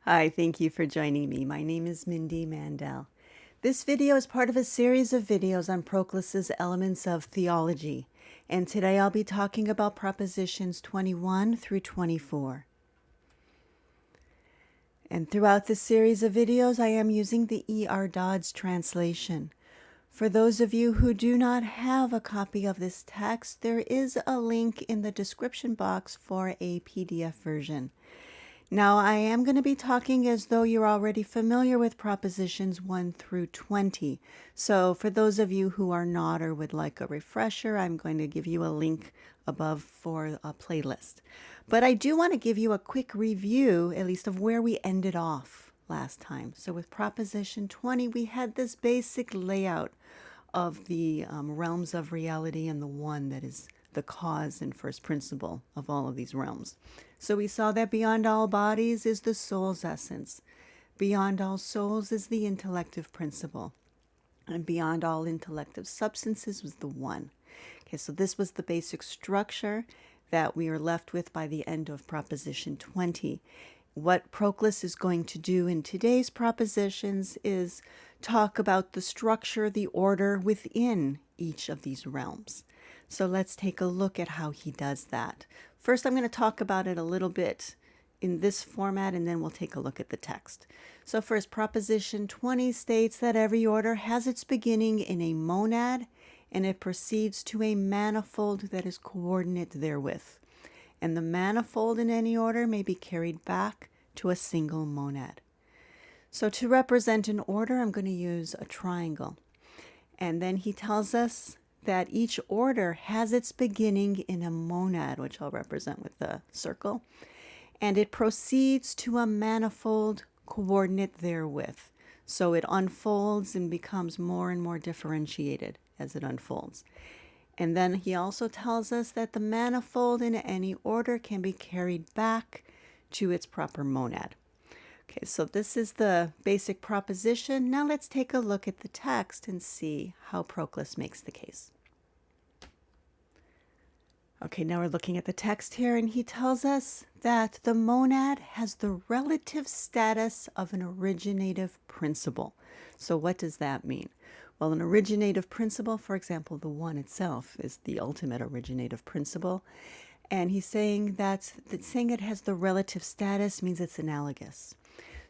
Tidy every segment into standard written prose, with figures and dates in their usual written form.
Hi, thank you for joining me. My name is Mindy Mandell. This video is part of a series of videos on Proclus's Elements of Theology, and today I'll be talking about propositions 21 through 24. And throughout this series of videos, I am using the E.R. Dodds translation. For those of you who do not have a copy of this text, there is a link in the description box for a PDF version. Now, I am going to be talking as though you're already familiar with propositions 1 through 20. So for those of you who are not or would like a refresher, I'm going to give you a link above for a playlist. But I do want to give you a quick review, at least of where we ended off last time. So with proposition 20, we had this basic layout of the realms of reality and the one that is the cause and first principle of all of these realms. So we saw that beyond all bodies is the soul's essence. Beyond all souls is the intellective principle. And beyond all intellective substances was the one. Okay, so this was the basic structure that we are left with by the end of proposition 20. What Proclus is going to do in today's propositions is talk about the structure, the order within each of these realms. So let's take a look at how he does that. First, I'm going to talk about it a little bit in this format, and then we'll take a look at the text. So first, proposition 20 states that every order has its beginning in a monad, and it proceeds to a manifold that is coordinate therewith. And the manifold in any order may be carried back to a single monad. So to represent an order, I'm going to use a triangle. And then he tells us that each order has its beginning in a monad, which I'll represent with the circle, and it proceeds to a manifold coordinate therewith. So it unfolds and becomes more and more differentiated as it unfolds. And then he also tells us that the manifold in any order can be carried back to its proper monad. Okay, so this is the basic proposition. Now let's take a look at the text and see how Proclus makes the case. Okay, now we're looking at the text here, and he tells us that the monad has the relative status of an originative principle. So what does that mean? Well, an originative principle, for example, the one itself is the ultimate originative principle. And he's saying that saying it has the relative status means it's analogous.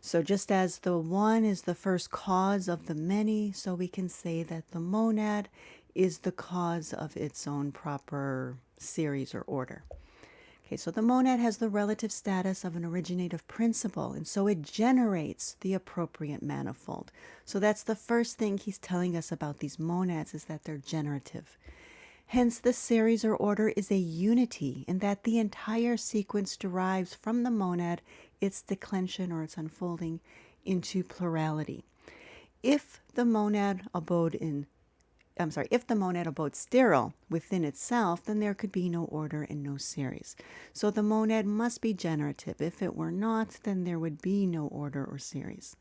So just as the one is the first cause of the many, so we can say that the monad is the cause of its own proper series or order. Okay, so the monad has the relative status of an originative principle, and so it generates the appropriate manifold. So that's the first thing he's telling us about these monads, is that they're generative. Hence, the series or order is a unity, in that the entire sequence derives from the monad its declension or its unfolding into plurality. If the monad abode sterile within itself, then there could be no order and no series. So the monad must be generative. If it were not, then there would be no order or series.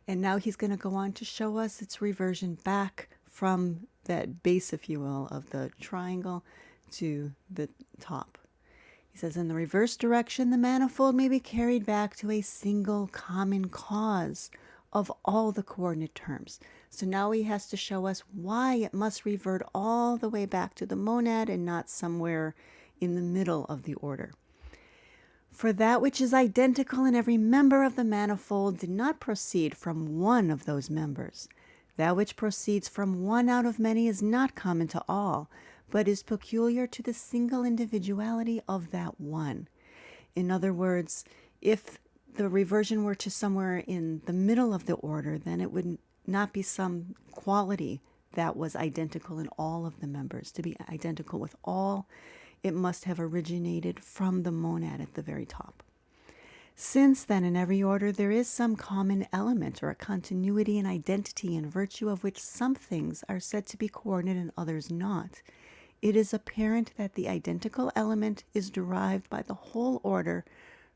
And now he's going to go on to show us its reversion back from that base, if you will, of the triangle to the top. He says, in the reverse direction, the manifold may be carried back to a single common cause of all the coordinate terms. So now he has to show us why it must revert all the way back to the monad and not somewhere in the middle of the order. For that which is identical in every member of the manifold did not proceed from one of those members. That which proceeds from one out of many is not common to all, but is peculiar to the single individuality of that one. In other words, if the reversion were to somewhere in the middle of the order, then it would not be some quality that was identical in all of the members. To be identical with all, it must have originated from the monad at the very top. Since then, in every order, there is some common element or a continuity and identity in virtue of which some things are said to be coordinate and others not, it is apparent that the identical element is derived by the whole order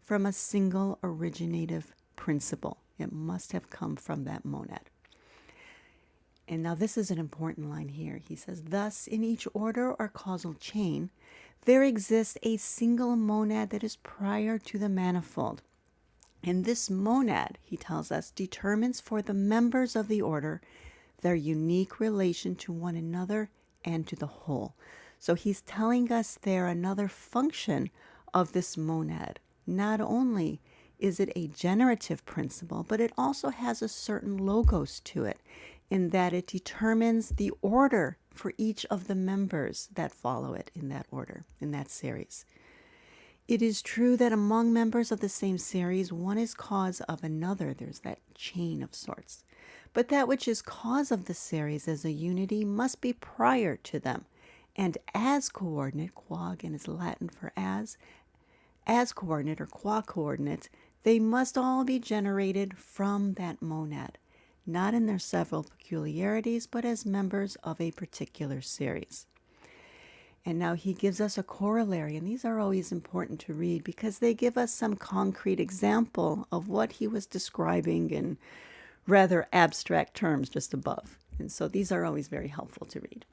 from a single originative principle. It must have come from that monad. And now this is an important line here. He says, thus, in each order or causal chain, there exists a single monad that is prior to the manifold. And this monad, he tells us, determines for the members of the order their unique relation to one another and to the whole. So he's telling us there another function of this monad. Not only is it a generative principle, but it also has a certain logos to it, in that it determines the order for each of the members that follow it in that order, in that series. It is true that among members of the same series, one is cause of another. There's that chain of sorts. But that which is cause of the series as a unity must be prior to them. And as coordinate, qua again is Latin for as coordinate or qua coordinate, they must all be generated from that monad, not in their several peculiarities, but as members of a particular series. And now he gives us a corollary, and these are always important to read because they give us some concrete example of what he was describing in rather abstract terms just above. And so these are always very helpful to read.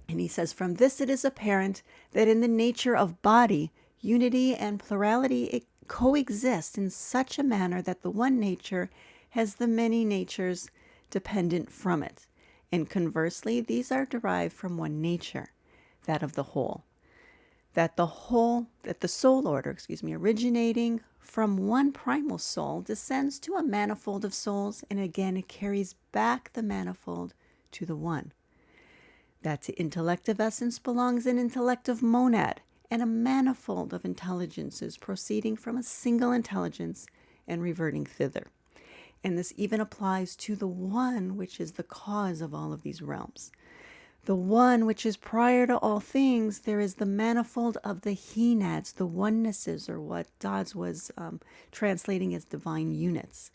And he says, from this it is apparent that in the nature of body, unity and plurality coexist in such a manner that the one nature has the many natures dependent from it. And conversely, these are derived from one nature, that of the whole. That the soul order, originating from one primal soul descends to a manifold of souls, and again it carries back the manifold to the one. That to intellective essence belongs an intellective monad, and a manifold of intelligences proceeding from a single intelligence and reverting thither. And this even applies to the one which is the cause of all of these realms. The one which is prior to all things, there is the manifold of the henads, the onenesses, or what Dodds was translating as divine units.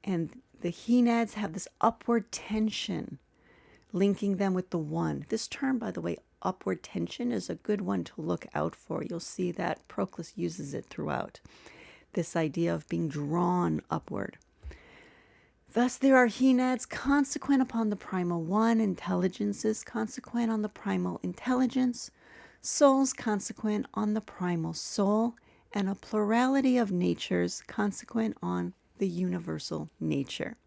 And the henads have this upward tension, linking them with the one. This term, by the way, upward tension, is a good one to look out for. You'll see that Proclus uses it throughout. This idea of being drawn upward. Thus there are henads consequent upon the primal one, intelligences consequent on the primal intelligence, souls consequent on the primal soul, and a plurality of natures consequent on the universal nature.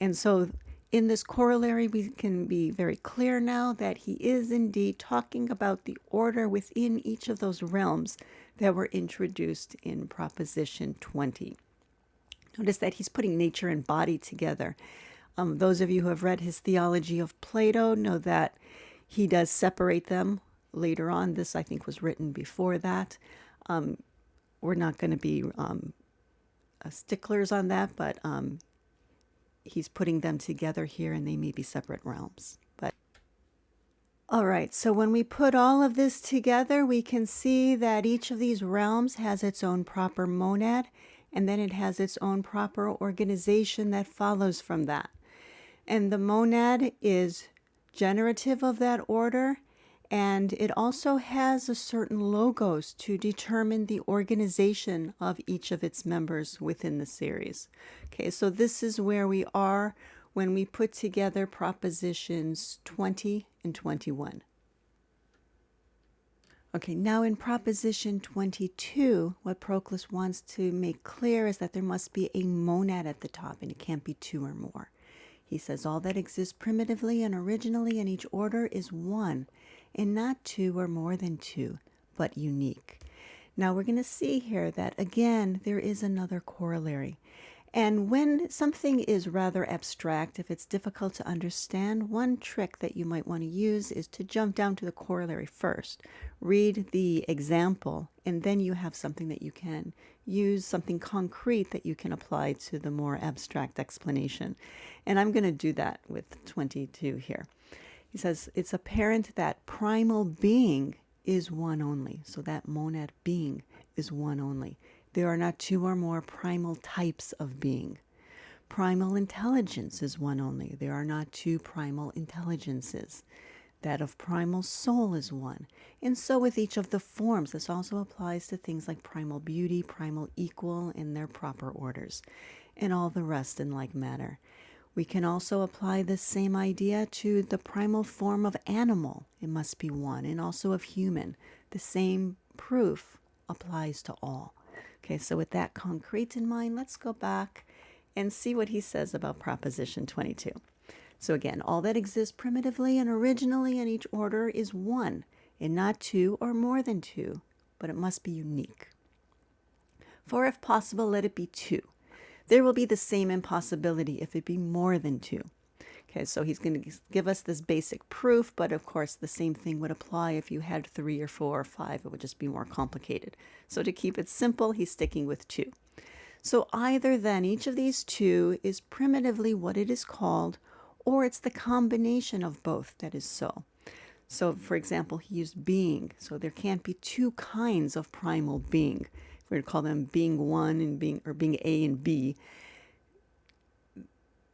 And so in this corollary, we can be very clear now that he is indeed talking about the order within each of those realms that were introduced in Proposition 20. Notice that he's putting nature and body together. Those of you who have read his Theology of Plato know that he does separate them later on. This, I think, was written before that. We're not going to be sticklers on that, but he's putting them together here, and they may be separate realms. But all right, so when we put all of this together, we can see that each of these realms has its own proper monad, and then it has its own proper organization that follows from that. And the monad is generative of that order, and it also has a certain logos to determine the organization of each of its members within the series. Okay, so this is where we are when we put together propositions 20 and 21. Okay, now in Proposition 22, what Proclus wants to make clear is that there must be a monad at the top, and it can't be two or more. He says all that exists primitively and originally in each order is one, and not two or more than two, but unique. Now we're going to see here that, again, there is another corollary. And when something is rather abstract, if it's difficult to understand, one trick that you might want to use is to jump down to the corollary first. Read the example, and then you have something that you can use, something concrete that you can apply to the more abstract explanation. And I'm going to do that with 22 here. He says, it's apparent that primal being is one only. So that monad being is one only. There are not two or more primal types of being. Primal intelligence is one only. There are not two primal intelligences. That of primal soul is one. And so with each of the forms, this also applies to things like primal beauty, primal equal in their proper orders, and all the rest in like manner. We can also apply this same idea to the primal form of animal. It must be one, and also of human. The same proof applies to all. Okay, so with that concrete in mind, let's go back and see what he says about Proposition 22. So again, all that exists primitively and originally in each order is one, and not two or more than two, but it must be unique. For if possible, let it be two. There will be the same impossibility if it be more than two. Okay, so he's going to give us this basic proof, but of course the same thing would apply if you had 3 or 4 or 5. It would just be more complicated. So to keep it simple, he's sticking with 2. So either then each of these 2 is primitively what it is called, or it's the combination of both that is so. So for example, he used being. So there can't be 2 kinds of primal being. If we were to call them being 1 and being A and B,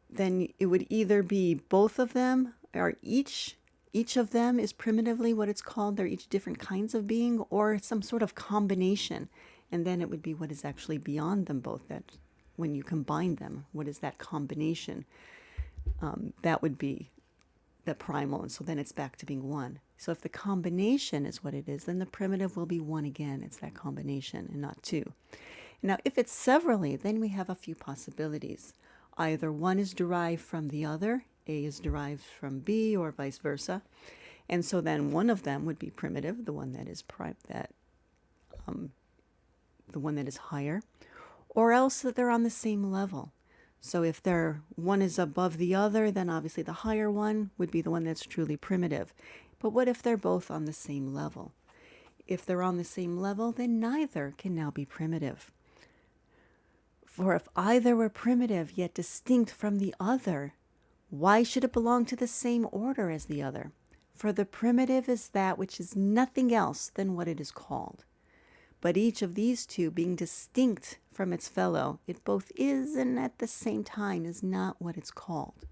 then it would either be both of them, or each of them is primitively what it's called. They're each different kinds of being, or some sort of combination. And then it would be what is actually beyond them both, that when you combine them, what is that combination? That would be the primal, and so then it's back to being 1. So if the combination is what it is, then the primitive will be 1 again. It's that combination and not 2. Now, if it's severally, then we have a few possibilities. Either one is derived from the other, A is derived from B, or vice versa. And so then one of them would be primitive, the one that is the one that is higher, or else that they're on the same level. So if one is above the other, then obviously the higher one would be the one that's truly primitive. But what if they're both on the same level? If they're on the same level, then neither can now be primitive. For if either were primitive yet distinct from the other, why should it belong to the same order as the other? For the primitive is that which is nothing else than what it is called. But each of these 2 being distinct from its fellow, it both is and at the same time is not what it's called.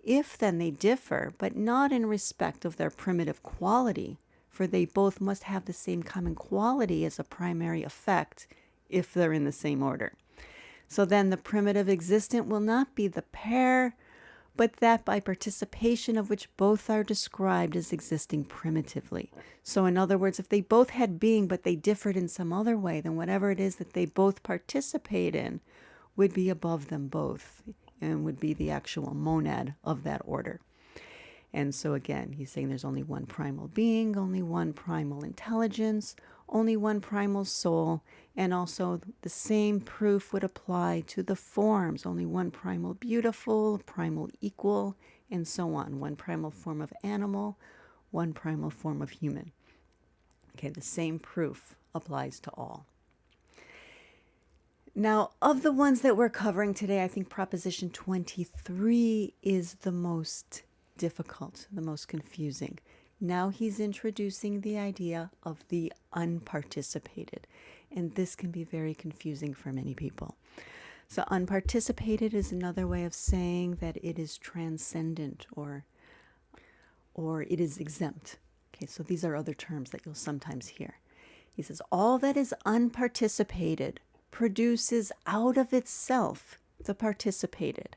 If then they differ, but not in respect of their primitive quality, for they both must have the same common quality as a primary effect if they're in the same order. So then the primitive existent will not be the pair, but that by participation of which both are described as existing primitively. So in other words, if they both had being, but they differed in some other way, then whatever it is that they both participate in would be above them both and would be the actual monad of that order. And so again, he's saying there's only one primal being, only one primal intelligence, only one primal soul, and also the same proof would apply to the forms, only one primal beautiful, primal equal, and so on. One primal form of animal, one primal form of human. Okay, the same proof applies to all. Now, of the ones that we're covering today, I think Proposition 23 is the most difficult, the most confusing. Now he's introducing the idea of the unparticipated, and this can be very confusing for many people. So unparticipated is another way of saying that it is transcendent or it is exempt. Okay, so these are other terms that you'll sometimes hear. He says, all that is unparticipated produces out of itself the participated,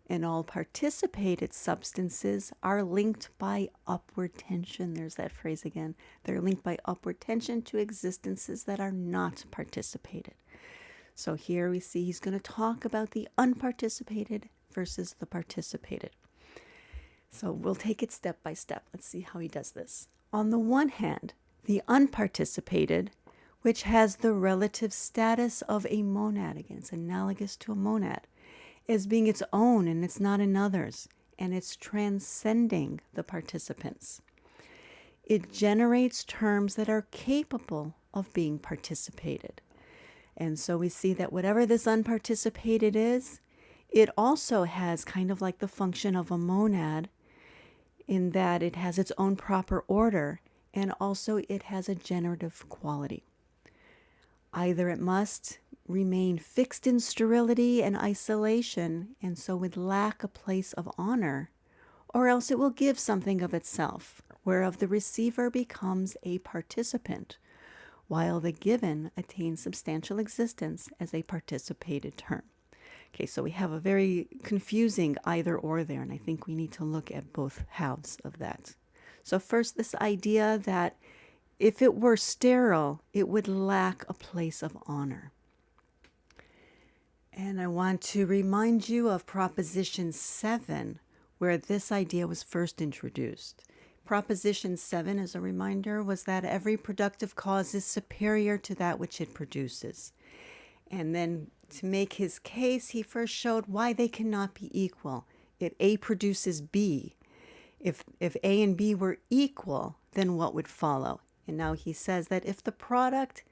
and all participated substances are linked by upward tension. There's that phrase again. They're linked by upward tension to existences that are not participated. So here we see he's going to talk about the unparticipated versus the participated. So we'll take it step by step. Let's see how he does this. On the one hand, the unparticipated, which has the relative status of a monad, again, it's analogous to a monad, as being its own and it's not another's, and it's transcending the participants. It generates terms that are capable of being participated. And so we see that whatever this unparticipated is, it also has kind of like the function of a monad in that it has its own proper order, and also it has a generative quality. Either it must remain fixed in sterility and isolation, and so would lack a place of honor, or else it will give something of itself, whereof the receiver becomes a participant, while the given attains substantial existence as a participated term. Okay, so we have a very confusing either or there, and I think we need to look at both halves of that. So first, this idea that if it were sterile, it would lack a place of honor. And I want to remind you of Proposition 7, where this idea was first introduced. Proposition 7, as a reminder, was that every productive cause is superior to that which it produces. And then to make his case, he first showed why they cannot be equal. If A produces B, if A and B were equal, then what would follow? And now he says that if the product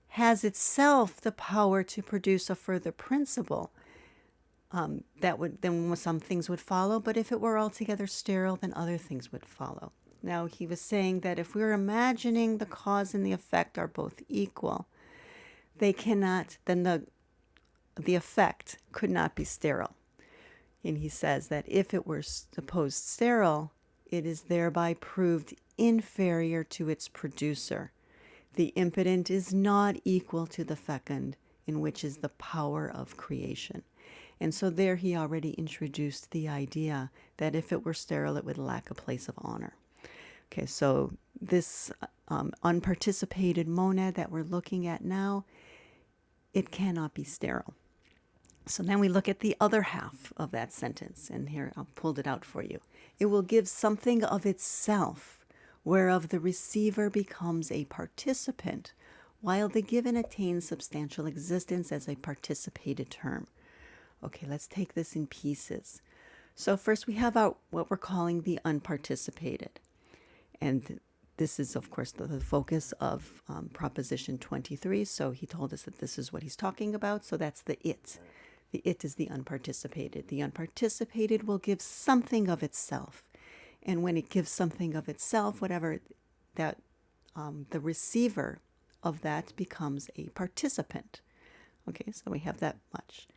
has itself the power to produce a further principle, then some things would follow. But if it were altogether sterile, then other things would follow. Now he was saying that if we're imagining the cause and the effect are both equal, they cannot. Then the effect could not be sterile. And he says that if it were supposed sterile, it is thereby proved inferior to its producer. The impotent is not equal to the fecund, in which is the power of creation. And so there he already introduced the idea that if it were sterile, it would lack a place of honor. Okay, so this unparticipated monad that we're looking at now, it cannot be sterile. So then we look at the other half of that sentence, and here I'll pull it out for you. It will give something of itself, whereof the receiver becomes a participant, while the given attains substantial existence as a participated term. Okay, let's take this in pieces. So first we have what we're calling the unparticipated. And this is, of course, the focus of Proposition 23. So he told us that this is what he's talking about. So that's the it. The it is the unparticipated. The unparticipated will give something of itself. And when it gives something of itself, whatever that, the receiver of that becomes a participant. Okay, so we have that much.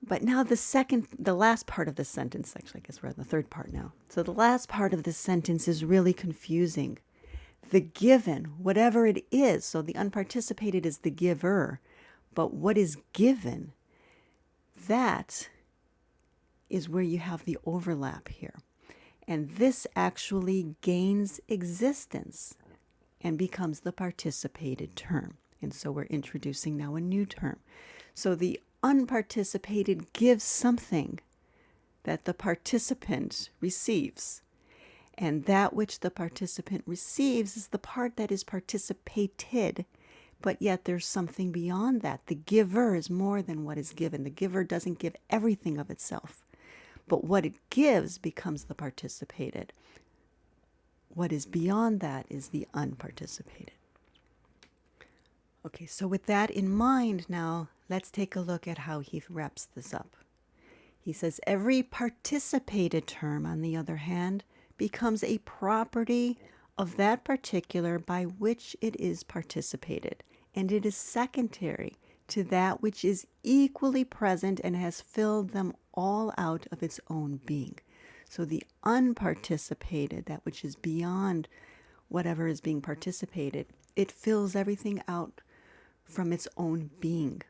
But now the last part of the sentence, actually, I guess we're at the third part now. So the last part of the sentence is really confusing. The given, whatever it is, so the unparticipated is the giver, but what is given, that is where you have the overlap here. And this actually gains existence and becomes the participated term. And so we're introducing now a new term. So the unparticipated gives something that the participant receives. And that which the participant receives is the part that is participated, but yet there's something beyond that. The giver is more than what is given. The giver doesn't give everything of itself, but what it gives becomes the participated. What is beyond that is the unparticipated. Okay, so with that in mind now, let's take a look at how he wraps this up. He says, every participated term, on the other hand, becomes a property of that particular by which it is participated, and it is secondary to that which is equally present and has filled them all out of its own being. So the unparticipated, that which is beyond whatever is being participated, it fills everything out from its own being.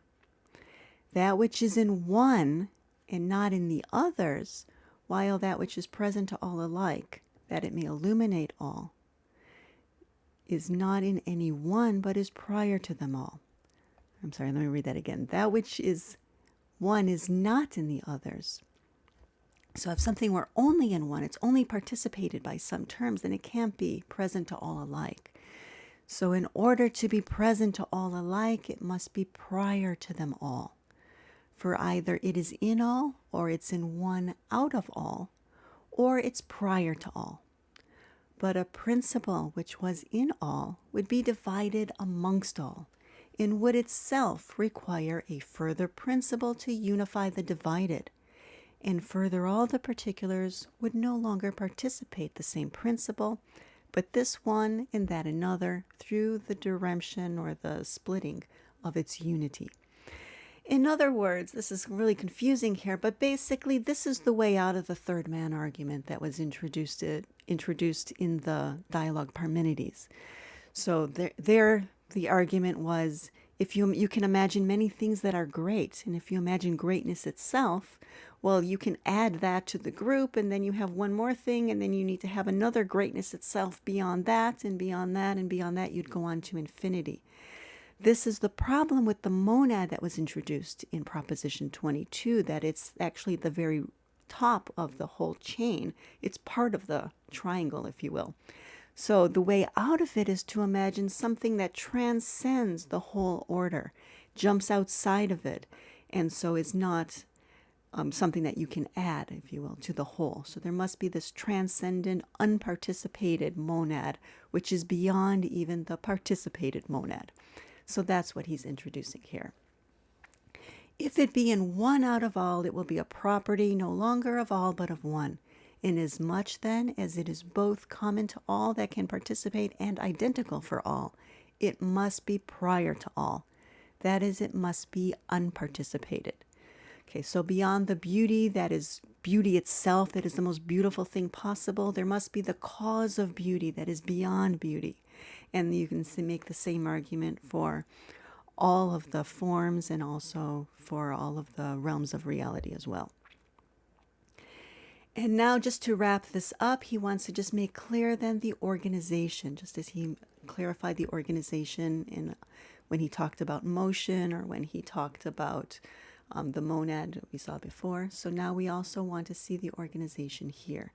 That which is in one and not in the others, while that which is present to all alike, that it may illuminate all, is not in any one, but is prior to them all. I'm sorry, let me read that again. That which is one is not in the others. So if something were only in one, it's only participated by some terms, then it can't be present to all alike. So in order to be present to all alike, it must be prior to them all. For either it is in all, or it's in one out of all, or it's prior to all. But a principle which was in all would be divided amongst all, and would itself require a further principle to unify the divided. And further, all the particulars would no longer participate the same principle, but this one and that another through the diremption or the splitting of its unity. In other words, this is really confusing here, but basically this is the way out of the third man argument that was introduced in the dialogue Parmenides. So there the argument was, If you can imagine many things that are great, and if you imagine greatness itself, well, you can add that to the group, and then you have one more thing, and then you need to have another greatness itself beyond that, and beyond that, and beyond that, you'd go on to infinity. This is the problem with the monad that was introduced in Proposition 22, that it's actually the very top of the whole chain. It's part of the triangle, if you will. So the way out of it is to imagine something that transcends the whole order, jumps outside of it, and so is not something that you can add, if you will, to the whole. So there must be this transcendent, unparticipated monad, which is beyond even the participated monad. So that's what he's introducing here. If it be in one out of all, it will be a property no longer of all but of one. Inasmuch then as it is both common to all that can participate and identical for all, it must be prior to all. That is, it must be unparticipated. Okay, so beyond the beauty that is beauty itself, that is the most beautiful thing possible, there must be the cause of beauty that is beyond beauty. And you can make the same argument for all of the forms and also for all of the realms of reality as well. And now, just to wrap this up, he wants to just make clear then the organization, just as he clarified the organization when he talked about motion, or when he talked about the monad that we saw before. So now we also want to see the organization here.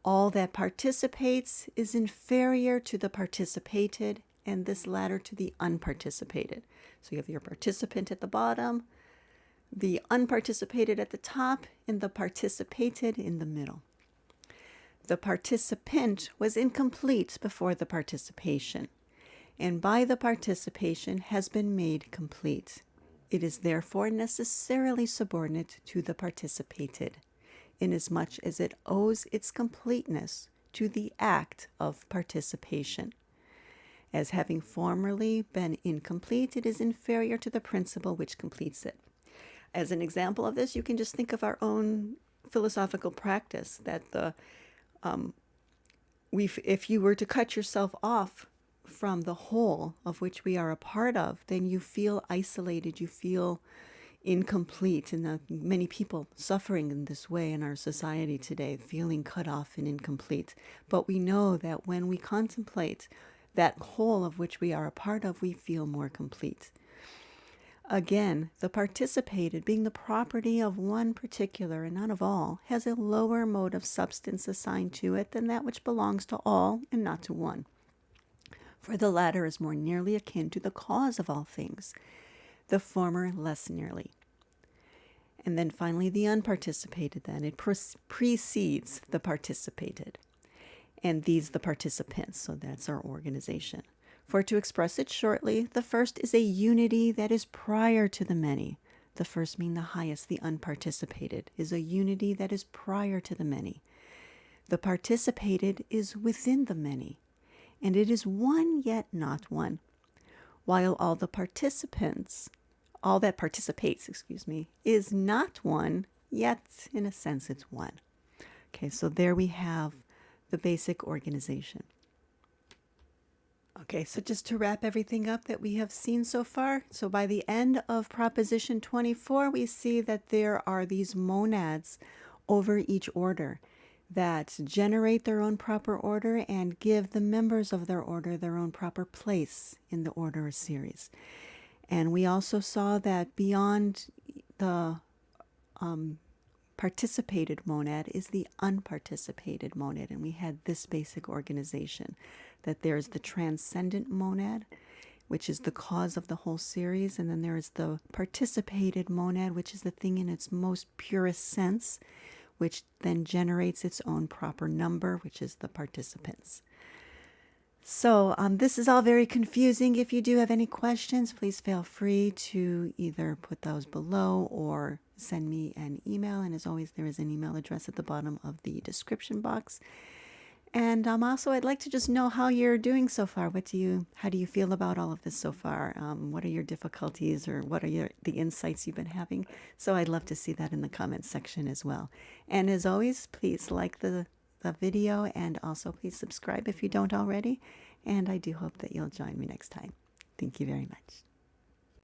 All that participates is inferior to the participated, and this latter to the unparticipated. So you have your participant at the bottom, the unparticipated at the top, and the participated in the middle. The participant was incomplete before the participation, and by the participation has been made complete. It is therefore necessarily subordinate to the participated, inasmuch as it owes its completeness to the act of participation. As having formerly been incomplete, it is inferior to the principle which completes it. As an example of this, you can just think of our own philosophical practice, that if you were to cut yourself off from the whole of which we are a part of, then you feel isolated, you feel incomplete, and many people suffering in this way in our society today, feeling cut off and incomplete. But we know that when we contemplate that whole of which we are a part of, we feel more complete. Again, the participated, being the property of one particular and not of all, has a lower mode of substance assigned to it than that which belongs to all and not to one. For the latter is more nearly akin to the cause of all things, the former less nearly. And then finally, the unparticipated, then. It precedes the participated. And these the participants, so that's our organization. For to express it shortly, the first is a unity that is prior to the many. The first being the highest, the unparticipated, is a unity that is prior to the many. The participated is within the many, and it is one yet not one. While all that participates, is not one, yet in a sense it's one. Okay, so there we have the basic organization. Okay, so just to wrap everything up that we have seen so far, so by the end of Proposition 24, we see that there are these monads over each order that generate their own proper order and give the members of their order their own proper place in the order or series. And we also saw that beyond the participated monad is the unparticipated monad, and we had this basic organization, that there is the transcendent monad, which is the cause of the whole series, and then there is the participated monad, which is the thing in its most purest sense, which then generates its own proper number, which is the participants. So this is all very confusing. If you do have any questions, please feel free to either put those below or send me an email. And as always, there is an email address at the bottom of the description box. And also, I'd like to just know how you're doing so far. How do you feel about all of this so far? What are your difficulties, or what are the insights you've been having? So I'd love to see that in the comments section as well. And as always, please like the video, and also please subscribe if you don't already. And I do hope that you'll join me next time. Thank you very much.